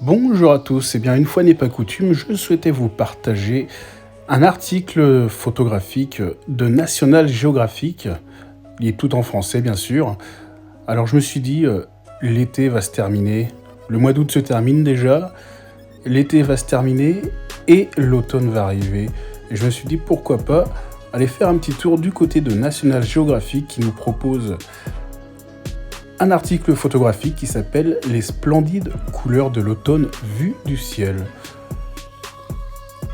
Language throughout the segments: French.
Bonjour à tous, et bien une fois n'est pas coutume, je souhaitais vous partager un article photographique de National Geographic, il est tout en français bien sûr. Alors je me suis dit, l'été va se terminer, le mois d'août se termine déjà, l'été va se terminer et l'automne va arriver. Et je me suis dit pourquoi pas aller faire un petit tour du côté de National Geographic qui nous propose un article photographique qui s'appelle « Les splendides couleurs de l'automne vues du ciel ».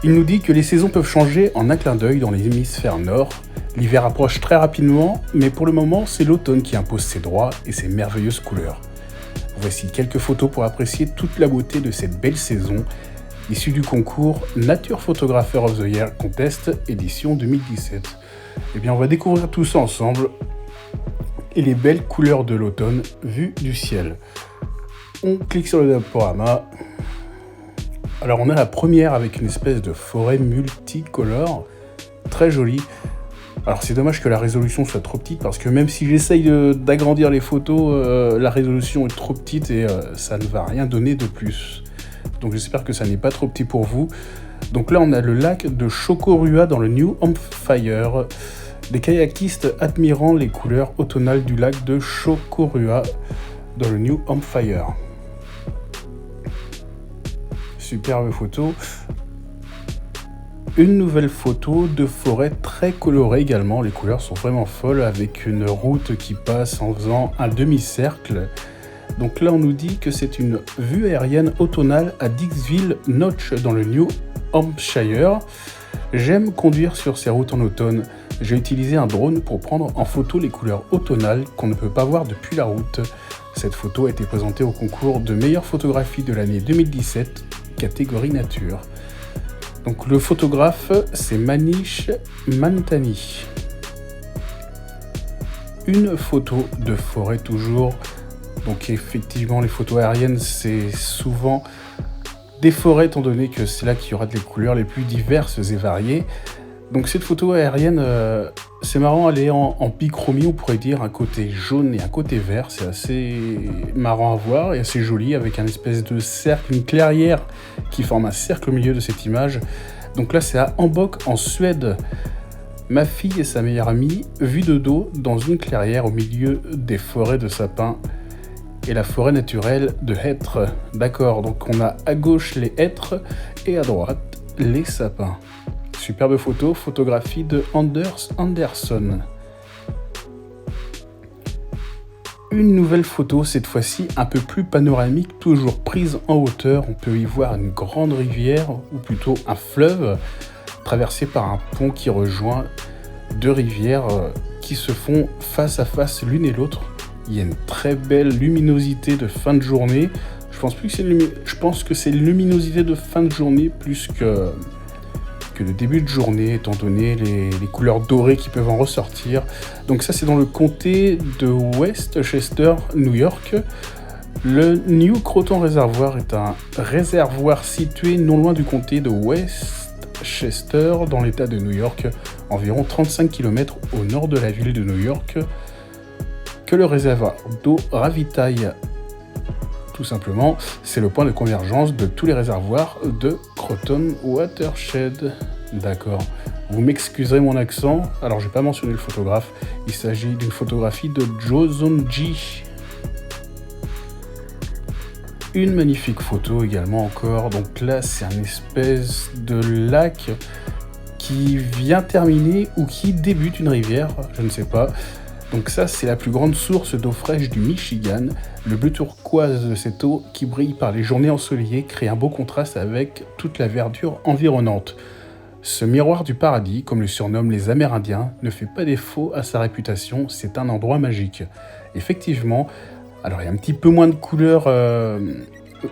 Il nous dit que les saisons peuvent changer en un clin d'œil dans l'hémisphère nord. L'hiver approche très rapidement, mais pour le moment, c'est l'automne qui impose ses droits et ses merveilleuses couleurs. Voici quelques photos pour apprécier toute la beauté de cette belle saison, issue du concours Nature Photographer of the Year Contest, édition 2017. Eh bien, on va découvrir tout ça ensemble. Et les belles couleurs de l'automne vues du ciel. On clique sur le diaporama. Alors on a la première avec une espèce de forêt multicolore, très jolie. Alors c'est dommage que la résolution soit trop petite parce que même si j'essaye d'agrandir les photos, la résolution est trop petite et ça ne va rien donner de plus. Donc j'espère que ça n'est pas trop petit pour vous. Donc là on a le lac de Chocorua dans le New Hampshire. Des kayakistes admirant les couleurs automnales du lac de Chocorua dans le New Hampshire. Superbe photo. Une nouvelle photo de forêt très colorée également. Les couleurs sont vraiment folles avec une route qui passe en faisant un demi-cercle. Donc là on nous dit que c'est une vue aérienne automnale à Dixville Notch dans le New Hampshire. J'aime conduire sur ces routes en automne. J'ai utilisé un drone pour prendre en photo les couleurs automnales qu'on ne peut pas voir depuis la route. Cette photo a été présentée au concours de meilleure photographie de l'année 2017, catégorie nature. Donc le photographe, c'est Manish Mantani. Une photo de forêt toujours. Donc effectivement, les photos aériennes, c'est souvent des forêts, étant donné que c'est là qu'il y aura des couleurs les plus diverses et variées. Donc cette photo aérienne, c'est marrant, elle est en bichromie, on pourrait dire, un côté jaune et un côté vert. C'est assez marrant à voir et assez joli, avec un espèce de cercle, une clairière qui forme un cercle au milieu de cette image. Donc là, c'est à Hambock, en Suède. Ma fille et sa meilleure amie, vues de dos dans une clairière au milieu des forêts de sapins et la forêt naturelle de hêtres. D'accord, donc on a à gauche les hêtres et à droite les sapins. Superbe photo, photographie de Anders Anderson. Une nouvelle photo, cette fois-ci un peu plus panoramique, toujours prise en hauteur. On peut y voir une grande rivière, ou plutôt un fleuve, traversé par un pont qui rejoint deux rivières qui se font face à face l'une et l'autre. Il y a une très belle luminosité de fin de journée. Je pense que c'est une luminosité de fin de journée plus que le début de journée, étant donné les couleurs dorées qui peuvent en ressortir. Donc ça, c'est dans le comté de Westchester, New York. Le New Croton Reservoir est un réservoir situé non loin du comté de Westchester, dans l'état de New York, environ 35 km au nord de la ville de New York, que le réservoir d'eau ravitaille. Tout simplement, c'est le point de convergence de tous les réservoirs de Croton Watershed. D'accord. Vous m'excuserez mon accent, alors je n'ai pas mentionné le photographe. Il s'agit d'une photographie de Josonji. Une magnifique photo également encore. Donc là, c'est un espèce de lac qui vient terminer ou qui débute une rivière, je ne sais pas. Donc ça, c'est la plus grande source d'eau fraîche du Michigan. Le bleu turquoise de cette eau qui brille par les journées ensoleillées crée un beau contraste avec toute la verdure environnante. Ce miroir du paradis, comme le surnomment les Amérindiens, ne fait pas défaut à sa réputation, c'est un endroit magique. Effectivement, alors il y a un petit peu moins de couleurs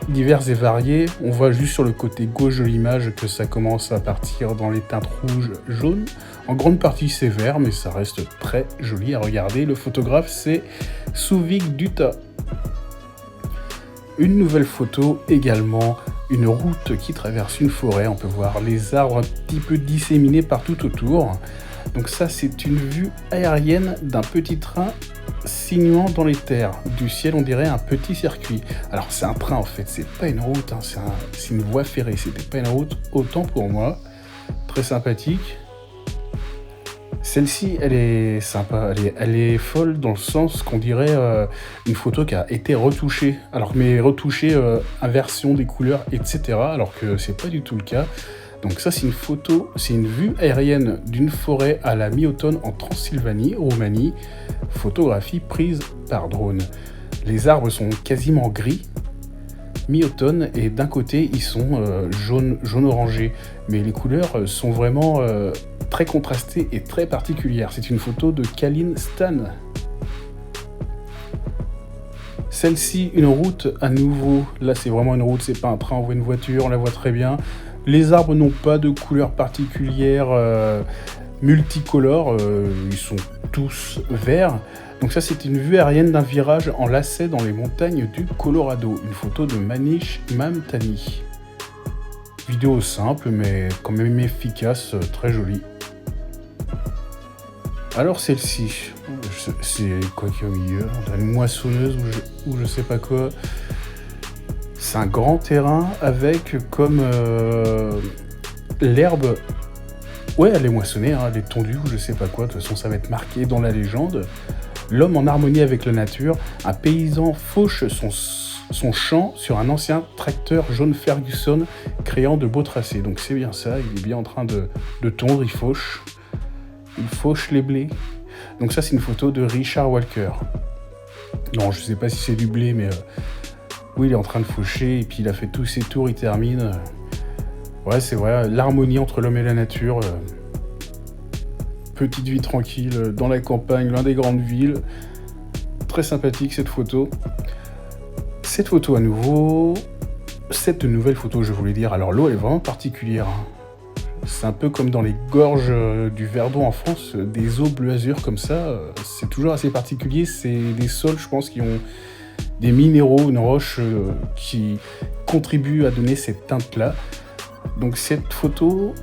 diverses et variées. On voit juste sur le côté gauche de l'image que ça commence à partir dans les teintes rouges, jaunes. En grande partie c'est vert, mais ça reste très joli à regarder. Le photographe, c'est Souvik Dutta. Une nouvelle photo également, une route qui traverse une forêt. On peut voir les arbres un petit peu disséminés partout autour. Donc ça, c'est une vue aérienne d'un petit train sinuant dans les terres. Du ciel, on dirait un petit circuit. Alors c'est un train en fait, c'est pas une route, hein, c'est une voie ferrée. C'était pas une route, autant pour moi. Très sympathique. Celle-ci, elle est sympa, elle est folle dans le sens qu'on dirait une photo qui a été retouchée. Alors mais retouchée, inversion des couleurs, etc. Alors que c'est pas du tout le cas. Donc ça, c'est une photo, c'est une vue aérienne d'une forêt à la mi-automne en Transylvanie, Roumanie. Photographie prise par drone. Les arbres sont quasiment gris, mi-automne, et d'un côté, ils sont jaune-orangé. Mais les couleurs sont vraiment très contrastées et très particulières. C'est une photo de Kalin Stan. Celle-ci, une route à nouveau. Là, c'est vraiment une route, c'est pas un train, on voit une voiture, on la voit très bien. Les arbres n'ont pas de couleur particulière multicolore, ils sont tous verts. Donc ça, c'est une vue aérienne d'un virage en lacet dans les montagnes du Colorado. Une photo de Manish Mamtani. Vidéo simple, mais quand même efficace, très jolie. Alors celle-ci, c'est quoi qui est au milieu? On a une moissonneuse ou je sais pas quoi. C'est un grand terrain avec comme l'herbe. Ouais, elle est moissonnée, hein, elle est tondue ou je sais pas quoi. De toute façon, ça va être marqué dans la légende. L'homme en harmonie avec la nature. Un paysan fauche son champ sur un ancien tracteur jaune Ferguson, créant de beaux tracés. Donc c'est bien ça, il est bien en train de tondre, il fauche. Il fauche les blés. Donc ça, c'est une photo de Richard Walker. Non, je sais pas si c'est du blé, mais oui, il est en train de faucher, et puis il a fait tous ses tours, il termine. Ouais, c'est vrai, l'harmonie entre l'homme et la nature. Petite vie tranquille, dans la campagne, loin des grandes villes. Très sympathique cette photo. Cette photo à nouveau. Cette nouvelle photo, je voulais dire. Alors l'eau, elle est vraiment particulière. C'est un peu comme dans les gorges du Verdon en France, des eaux bleu azur comme ça. C'est toujours assez particulier. C'est des sols, je pense, qui ont des minéraux, une roche qui contribuent à donner cette teinte-là. Donc cette photo,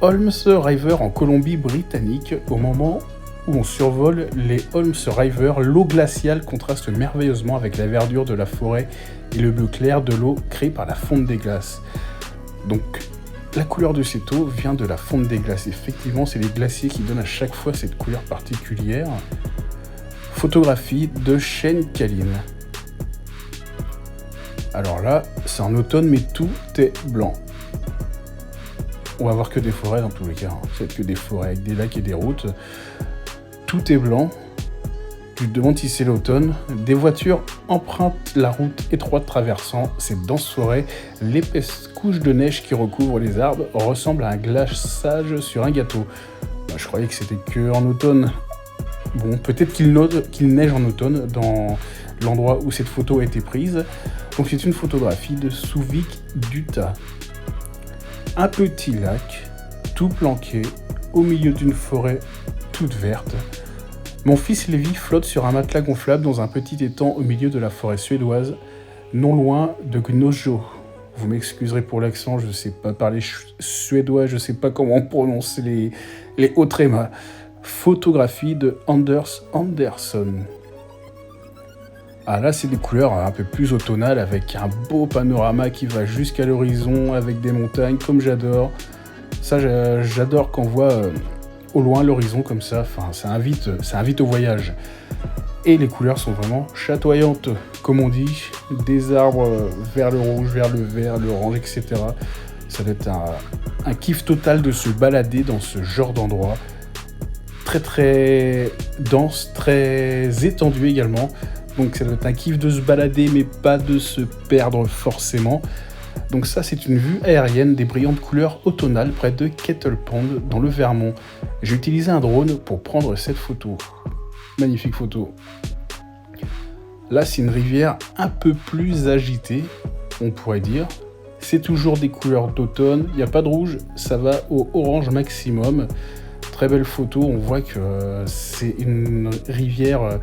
Holmes River en Colombie-Britannique, au moment où on survole les Holmes River, l'eau glaciale contraste merveilleusement avec la verdure de la forêt et le bleu clair de l'eau créé par la fonte des glaces. Donc la couleur de cette eau vient de la fonte des glaces. Effectivement, c'est les glaciers qui donnent à chaque fois cette couleur particulière. Photographie de Shane Kalin. Alors là, c'est en automne, mais tout est blanc. On va voir que des forêts dans tous les cas. C'est que des forêts avec des lacs et des routes. Tout est blanc. Tu te demandes si c'est l'automne. Des voitures empruntent la route étroite traversant cette dense forêt. L'épaisse couche de neige qui recouvre les arbres ressemble à un glaçage sur un gâteau. Je croyais que c'était que en automne. Bon, peut-être qu'il neige en automne dans l'endroit où cette photo a été prise. Donc c'est une photographie de Souvik d'Utah. Un petit lac, tout planqué, au milieu d'une forêt toute verte. Mon fils Lévi flotte sur un matelas gonflable dans un petit étang au milieu de la forêt suédoise, non loin de Gnosjö. Vous m'excuserez pour l'accent, je ne sais pas parler suédois, je ne sais pas comment on prononce les hauts trémas. Photographie de Anders Andersson. Ah là, c'est des couleurs un peu plus automnales avec un beau panorama qui va jusqu'à l'horizon avec des montagnes, comme j'adore. Ça, j'adore quand on voit au loin l'horizon comme ça. Enfin, ça invite au voyage. Et les couleurs sont vraiment chatoyantes, comme on dit. Des arbres vers le rouge, vers le vert, l'orange, etc. Ça doit être un kiff total de se balader dans ce genre d'endroit. Très très dense, très étendu également. Donc ça doit être un kiff de se balader, mais pas de se perdre forcément. Donc ça, c'est une vue aérienne des brillantes couleurs automnales près de Kettle Pond, dans le Vermont. J'ai utilisé un drone pour prendre cette photo. Magnifique photo. Là, c'est une rivière un peu plus agitée, on pourrait dire. C'est toujours des couleurs d'automne. Il n'y a pas de rouge, ça va au orange maximum. Très belle photo, on voit que c'est une rivière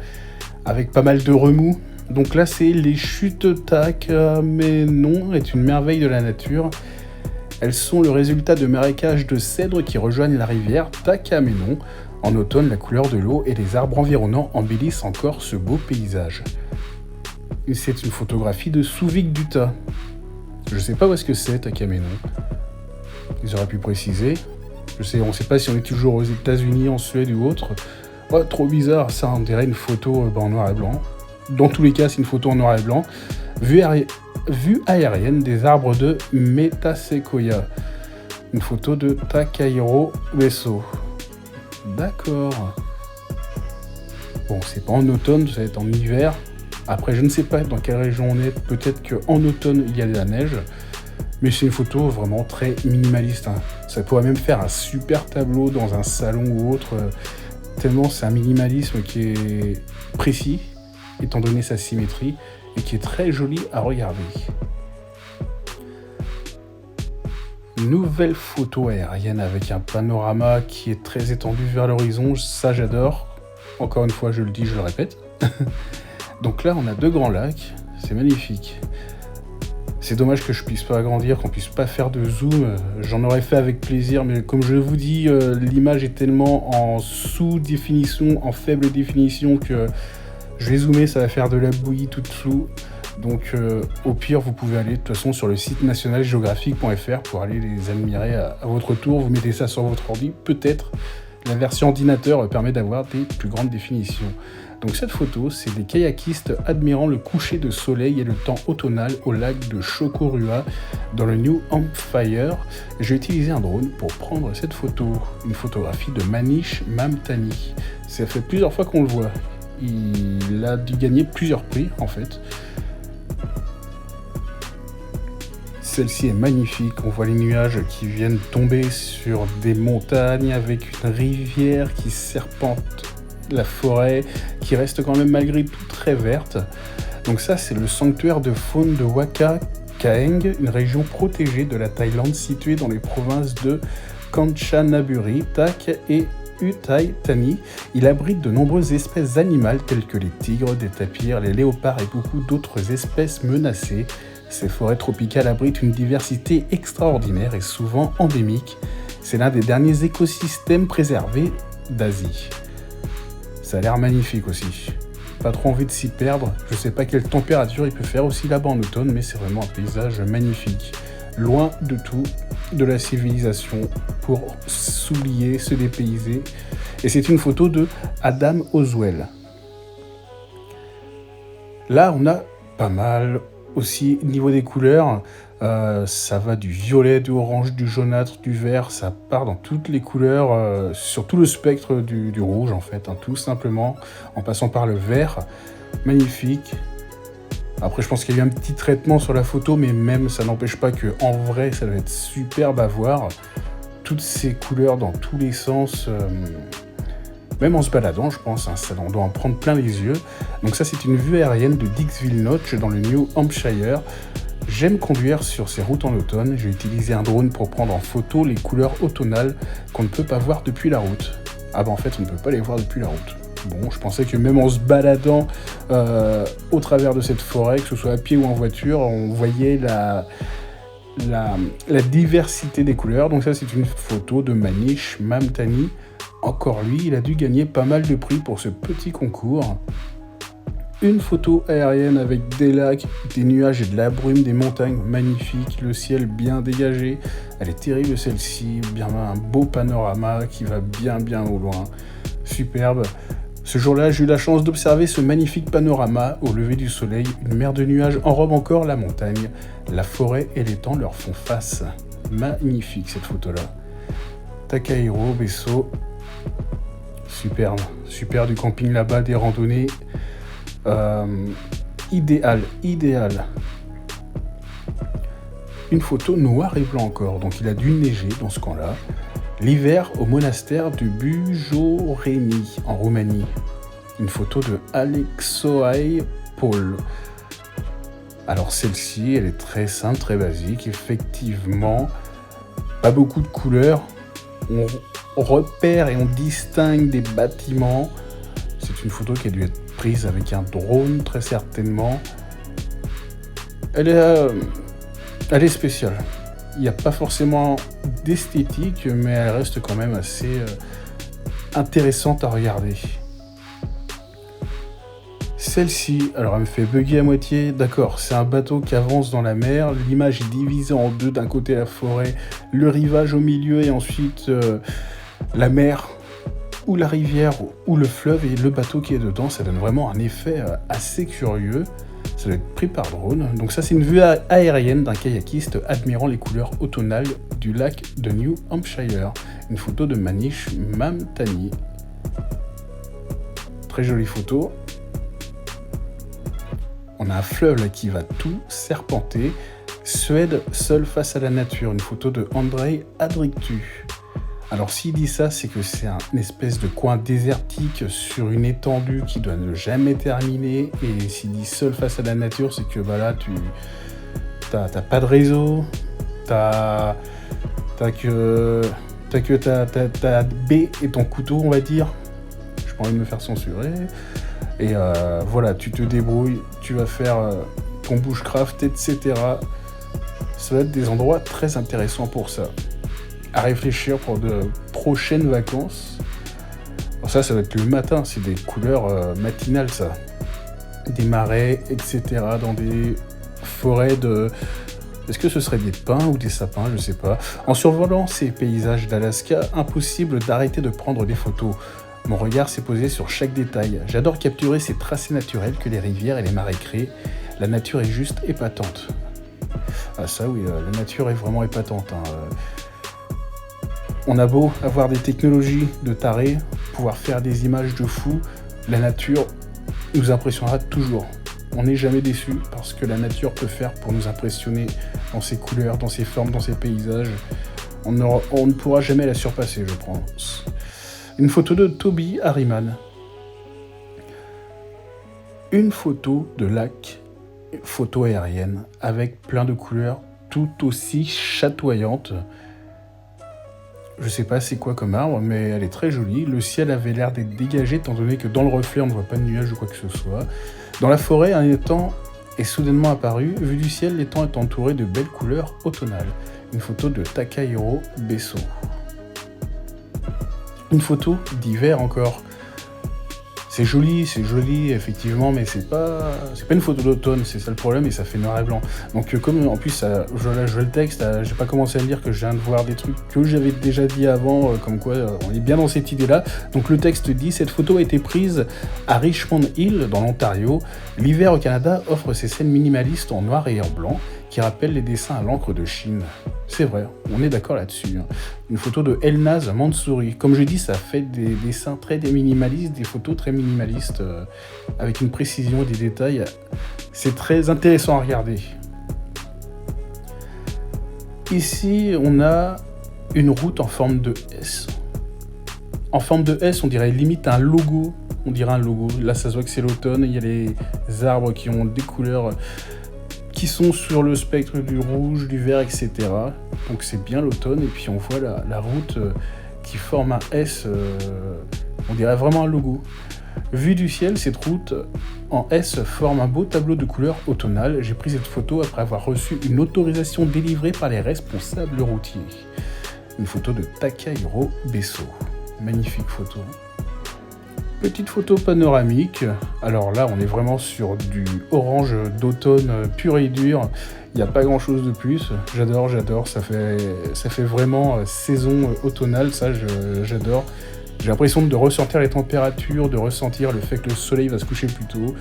avec pas mal de remous. Donc là, c'est les chutes tac, mais non, est une merveille de la nature. Elles sont le résultat de marécages de cèdres qui rejoignent la rivière Tacaménon. En automne, la couleur de l'eau et les arbres environnants embellissent encore ce beau paysage. C'est une photographie de Souvik Duta. Je sais pas où est-ce que c'est, Tacaménon. Ils auraient pu préciser. On sait pas si on est toujours aux États-Unis, en Suède ou autre. Oh, trop bizarre, ça on dirait une photo en noir et blanc. Dans tous les cas, c'est une photo en noir et blanc. Vue aérienne des arbres de Metasequoia. Une photo de Takahiro Besso. D'accord. Bon, c'est pas en automne, ça va être en hiver. Après, je ne sais pas dans quelle région on est. Peut-être qu'en automne, il y a de la neige. Mais c'est une photo vraiment très minimaliste. Ça pourrait même faire un super tableau dans un salon ou autre. Tellement c'est un minimalisme qui est précis, étant donné sa symétrie, et qui est très joli à regarder. Nouvelle photo aérienne avec un panorama qui est très étendu vers l'horizon, ça j'adore. Encore une fois, je le dis, je le répète. Donc là, on a 2 grands lacs, c'est magnifique. C'est dommage que je puisse pas agrandir, qu'on puisse pas faire de zoom. J'en aurais fait avec plaisir, mais comme je vous dis, l'image est tellement en sous-définition, en faible définition, que je vais zoomer, ça va faire de la bouillie toute floue. Donc au pire, vous pouvez aller de toute façon sur le site nationalgeographique.fr pour aller les admirer à votre tour. Vous mettez ça sur votre ordi, peut-être. La version ordinateur permet d'avoir des plus grandes définitions. Donc cette photo, c'est des kayakistes admirant le coucher de soleil et le temps automnal au lac de Chocorua dans le New Hampshire. J'ai utilisé un drone pour prendre cette photo, une photographie de Manish Mamtani. Ça fait plusieurs fois qu'on le voit. Il a dû gagner plusieurs prix en fait. Celle-ci est magnifique, on voit les nuages qui viennent tomber sur des montagnes avec une rivière qui serpente la forêt, qui reste quand même malgré tout très verte. Donc ça, c'est le sanctuaire de faune de Waka Kaeng, une région protégée de la Thaïlande située dans les provinces de Kanchanaburi, Tak et Uthai Thani. Il abrite de nombreuses espèces animales telles que les tigres, des tapirs, les léopards et beaucoup d'autres espèces menacées. Ces forêts tropicales abritent une diversité extraordinaire et souvent endémique. C'est l'un des derniers écosystèmes préservés d'Asie. Ça a l'air magnifique aussi. Pas trop envie de s'y perdre. Je sais pas quelle température il peut faire aussi là-bas en automne, mais c'est vraiment un paysage magnifique. Loin de tout, de la civilisation, pour s'oublier, se dépayser. Et c'est une photo de Adam Oswell. Là, on a pas mal. Aussi, niveau des couleurs, ça va du violet, du orange, du jaunâtre, du vert, ça part dans toutes les couleurs, sur tout le spectre du rouge en fait, tout simplement, en passant par le vert. Magnifique. Après, je pense qu'il y a eu un petit traitement sur la photo, mais même ça n'empêche pas que en vrai, ça doit être superbe à voir. Toutes ces couleurs dans tous les sens. Même en se baladant, je pense, ça doit en prendre plein les yeux. Donc ça, c'est une vue aérienne de Dixville Notch dans le New Hampshire. J'aime conduire sur ces routes en automne. J'ai utilisé un drone pour prendre en photo les couleurs automnales qu'on ne peut pas voir depuis la route. Ah bah en fait, on ne peut pas les voir depuis la route. Bon, je pensais que même en se baladant au travers de cette forêt, que ce soit à pied ou en voiture, on voyait la diversité des couleurs. Donc ça, c'est une photo de Manish Mamtani. Encore lui, il a dû gagner pas mal de prix pour ce petit concours. Une photo aérienne avec des lacs, des nuages et de la brume, des montagnes magnifiques, le ciel bien dégagé. Elle est terrible celle-ci, bien un beau panorama qui va bien au loin. Superbe. Ce jour-là, j'ai eu la chance d'observer ce magnifique panorama au lever du soleil. Une mer de nuages enrobe encore la montagne. La forêt et l'étang leur font face. Magnifique cette photo-là. Takahiro Besso. Superbe, super du camping là-bas, des randonnées. Idéal. Une photo noir et blanc encore, donc il a dû neiger dans ce camp-là. L'hiver au monastère de Bujoreni, en Roumanie. Une photo de Alexoai Paul. Alors celle-ci, elle est très simple, très basique, effectivement. Pas beaucoup de couleurs. On repère et on distingue des bâtiments. C'est une photo qui a dû être prise avec un drone, très certainement. Elle est spéciale. Il n'y a pas forcément d'esthétique, mais elle reste quand même assez intéressante à regarder. Celle-ci, alors elle me fait bugger à moitié. D'accord, c'est un bateau qui avance dans la mer. L'image est divisée en deux. D'un côté la forêt, le rivage au milieu et ensuite la mer ou la rivière ou le fleuve et le bateau qui est dedans. Ça donne vraiment un effet assez curieux. Ça doit être pris par drone. Donc ça, c'est une vue aérienne d'un kayakiste admirant les couleurs automnales du lac de New Hampshire. Une photo de Manish Mamtani. Très jolie photo. On a un fleuve là, qui va tout serpenter. Suède, seul face à la nature. Une photo de Andrei Adrictu. Alors s'il dit ça, c'est que c'est une espèce de coin désertique sur une étendue qui doit ne jamais terminer. Et s'il dit seul face à la nature, c'est que bah là, t'as pas de réseau, t'as que ta baie et ton couteau, on va dire. J'ai pas envie de me faire censurer. Et voilà, tu te débrouilles, tu vas faire ton bushcraft, etc. Ça va être des endroits très intéressants pour ça. À réfléchir pour de prochaines vacances. Alors ça va être le matin, c'est des couleurs matinales, ça. Des marais, etc. Dans des forêts de... Est-ce que ce serait des pins ou des sapins? Je sais pas. En survolant ces paysages d'Alaska, impossible d'arrêter de prendre des photos. Mon regard s'est posé sur chaque détail. J'adore capturer ces tracés naturels que les rivières et les marais créent. La nature est juste épatante. Ah ça oui, la nature est vraiment épatante. On a beau avoir des technologies de tarés, pouvoir faire des images de fou, la nature nous impressionnera toujours. On n'est jamais déçu parce que la nature peut faire pour nous impressionner dans ses couleurs, dans ses formes, dans ses paysages. On ne pourra jamais la surpasser, je pense. Une photo de Toby Harriman. Une photo de lac, photo aérienne, avec plein de couleurs tout aussi chatoyantes. Je sais pas c'est quoi comme arbre, mais elle est très jolie. Le ciel avait l'air d'être dégagé, étant donné que dans le reflet, on ne voit pas de nuages ou quoi que ce soit. Dans la forêt, un étang est soudainement apparu. Vu du ciel, l'étang est entouré de belles couleurs automnales. Une photo de Takahiro Besso. Une photo d'hiver encore. C'est joli, effectivement, mais c'est pas une photo d'automne, c'est ça le problème, et ça fait noir et blanc. Donc comme en plus, je le texte, j'ai pas commencé à lire que je viens de voir des trucs que j'avais déjà dit avant, comme quoi on est bien dans cette idée-là. Donc le texte dit, cette photo a été prise à Richmond Hill, dans l'Ontario. L'hiver au Canada offre ces scènes minimalistes en noir et en blanc, qui rappellent les dessins à l'encre de Chine. C'est vrai, on est d'accord là-dessus. Une photo de Elnaz Mansouri. Comme je dis, ça fait des dessins très minimalistes, des photos très minimalistes, avec une précision des détails. C'est très intéressant à regarder. Ici, on a une route en forme de S. En forme de S, on dirait limite un logo. On dirait un logo. Là, ça se voit que c'est l'automne. Il y a les arbres qui ont des couleurs qui sont sur le spectre du rouge, du vert, etc. Donc c'est bien l'automne, et puis on voit la route qui forme un S, on dirait vraiment un logo. Vue du ciel, cette route en S forme un beau tableau de couleurs automnales. J'ai pris cette photo après avoir reçu une autorisation délivrée par les responsables routiers. Une photo de Takahiro Besso. Magnifique photo. Petite photo panoramique. Alors là, on est vraiment sur du orange d'automne pur et dur. Il n'y a pas grand chose de plus. J'adore. Ça fait vraiment saison automnale. Ça, j'adore. J'ai l'impression de ressentir les températures, de ressentir le fait que le soleil va se coucher plus tôt.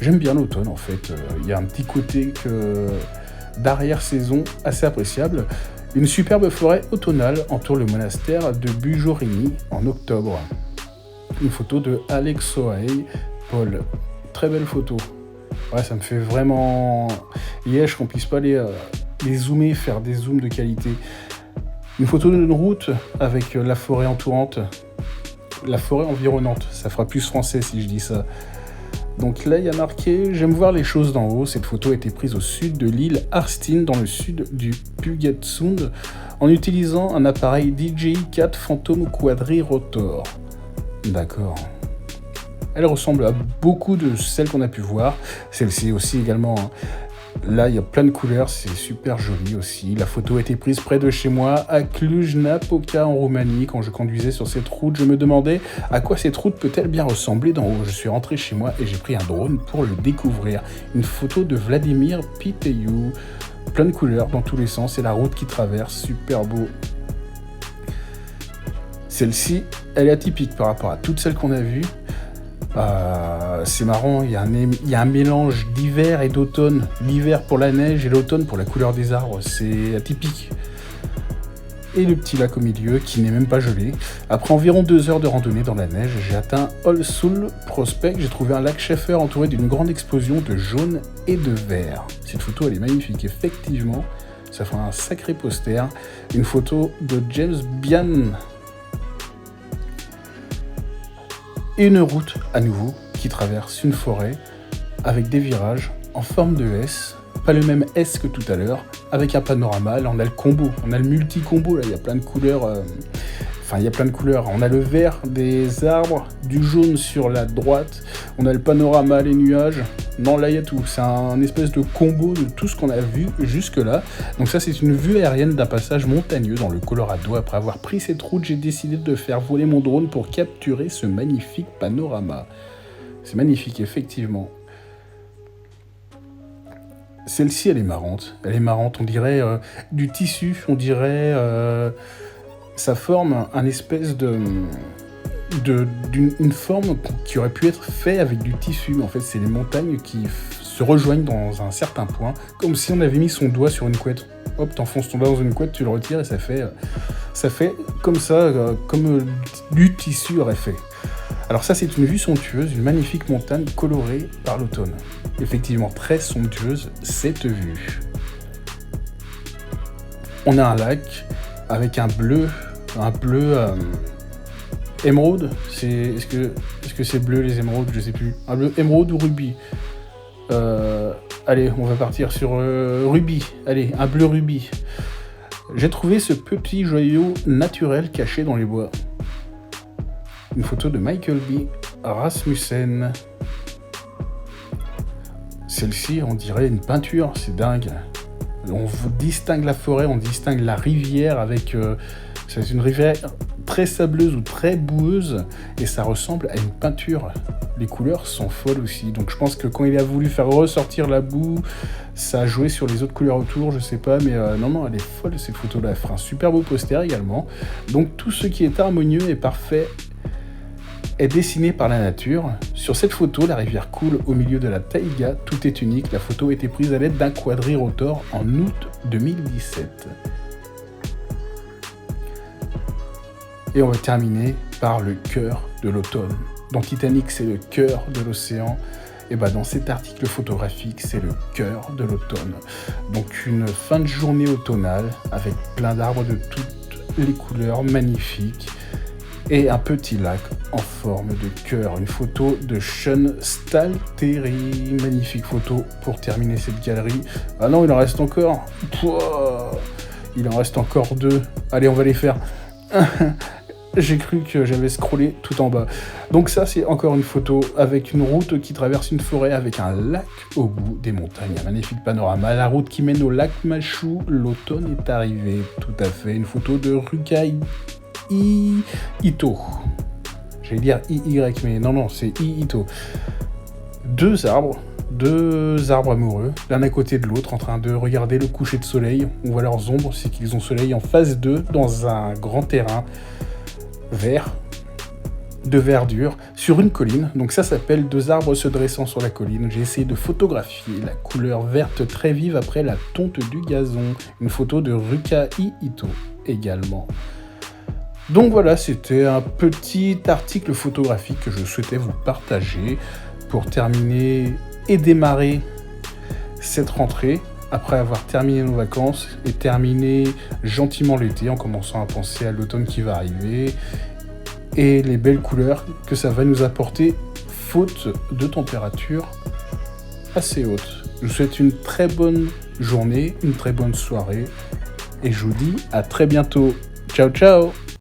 J'aime bien l'automne, en fait. Il y a un petit côté d'arrière-saison assez appréciable. Une superbe forêt automnale entoure le monastère de Bujorini en octobre. Une photo de Alex Sohail Paul. Très belle photo. Ouais, ça me fait vraiment liège qu'on puisse pas les zoomer, faire des zooms de qualité. Une photo d'une route avec la forêt entourante. La forêt environnante. Ça fera plus français si je dis ça. Donc là, il y a marqué « J'aime voir les choses d'en haut ». Cette photo a été prise au sud de l'île Arstin, dans le sud du Puget Sound, en utilisant un appareil DJI 4 Phantom Quadrirotor. D'accord. Elle ressemble à beaucoup de celles qu'on a pu voir. Celle-ci aussi également. Là, il y a plein de couleurs, c'est super joli aussi. La photo a été prise près de chez moi, à Cluj-Napoca en Roumanie. Quand je conduisais sur cette route, je me demandais à quoi cette route peut-elle bien ressembler d'en haut. Je suis rentré chez moi et j'ai pris un drone pour le découvrir. Une photo de Vladimir Piteiu. Plein de couleurs dans tous les sens et la route qui traverse, super beau. Celle-ci, elle est atypique par rapport à toutes celles qu'on a vues. C'est marrant, il y a un mélange d'hiver et d'automne. L'hiver pour la neige et l'automne pour la couleur des arbres. C'est atypique. Et le petit lac au milieu qui n'est même pas gelé. Après environ 2 heures de randonnée dans la neige, j'ai atteint Olsul Prospect. J'ai trouvé un lac Schäfer entouré d'une grande explosion de jaune et de vert. Cette photo, elle est magnifique, effectivement. Ça fait un sacré poster. Une photo de James Bian. Et une route, à nouveau, qui traverse une forêt avec des virages en forme de S. Pas le même S que tout à l'heure, avec un panorama. Là, on a le combo, on a le multi-combo. Là, il y a plein de couleurs. Il y a plein de couleurs. On a le vert des arbres, du jaune sur la droite. On a le panorama, les nuages. Non, là, il y a tout. C'est un espèce de combo de tout ce qu'on a vu jusque-là. Donc ça, c'est une vue aérienne d'un passage montagneux dans le Colorado. Après avoir pris cette route, j'ai décidé de faire voler mon drone pour capturer ce magnifique panorama. C'est magnifique, effectivement. Celle-ci, elle est marrante. Elle est marrante, on dirait du tissu, on dirait... ça forme un espèce d'une forme qui aurait pu être fait avec du tissu. En fait, c'est les montagnes qui se rejoignent dans un certain point, comme si on avait mis son doigt sur une couette. Hop, t'enfonces ton doigt dans une couette, tu le retires et ça fait comme ça, comme du tissu aurait fait. Alors ça, c'est une vue somptueuse, une magnifique montagne colorée par l'automne. Effectivement, très somptueuse, cette vue. On a un lac avec un bleu émeraude. Est-ce que c'est bleu les émeraudes? Je sais plus. Un bleu émeraude ou rubis? Allez, on va partir sur rubis. Allez, un bleu rubis. J'ai trouvé ce petit joyau naturel caché dans les bois. Une photo de Michael B. Rasmussen. Celle-ci, on dirait une peinture, c'est dingue. On distingue la forêt, on distingue la rivière avec... c'est une rivière très sableuse ou très boueuse et ça ressemble à une peinture. Les couleurs sont folles aussi. Donc je pense que quand il a voulu faire ressortir la boue, ça a joué sur les autres couleurs autour, je sais pas, mais non, elle est folle cette photo-là. Elle fera un super beau poster également. Donc tout ce qui est harmonieux et parfait est dessiné par la nature. Sur cette photo, la rivière coule au milieu de la taïga, tout est unique. La photo a été prise à l'aide d'un quadrirotor en août 2017. Et on va terminer par le cœur de l'automne. Dans Titanic, c'est le cœur de l'océan. Et dans cet article photographique, c'est le cœur de l'automne. Donc une fin de journée automnale avec plein d'arbres de toutes les couleurs magnifiques. Et un petit lac en forme de cœur. Une photo de Sean Stalteri. Magnifique photo pour terminer cette galerie. Ah non, il en reste encore. Pouah, il en reste encore 2. Allez, on va les faire. J'ai cru que j'avais scrollé tout en bas. Donc ça, c'est encore une photo avec une route qui traverse une forêt avec un lac au bout des montagnes. Un magnifique panorama. La route qui mène au lac Machu. L'automne est arrivé. Tout à fait. Une photo de Rukai Ito. J'allais dire IY, mais non, c'est Ito. 2 arbres amoureux, l'un à côté de l'autre, en train de regarder le coucher de soleil. On voit leurs ombres, c'est qu'ils ont soleil en face d'eux, dans un grand terrain vert, de verdure, sur une colline. Donc ça s'appelle 2 arbres se dressant sur la colline. J'ai essayé de photographier la couleur verte très vive après la tonte du gazon. Une photo de Rukai Ito également. Donc voilà, c'était un petit article photographique que je souhaitais vous partager pour terminer et démarrer cette rentrée après avoir terminé nos vacances et terminé gentiment l'été en commençant à penser à l'automne qui va arriver et les belles couleurs que ça va nous apporter faute de température assez haute. Je vous souhaite une très bonne journée, une très bonne soirée et je vous dis à très bientôt. Ciao ciao!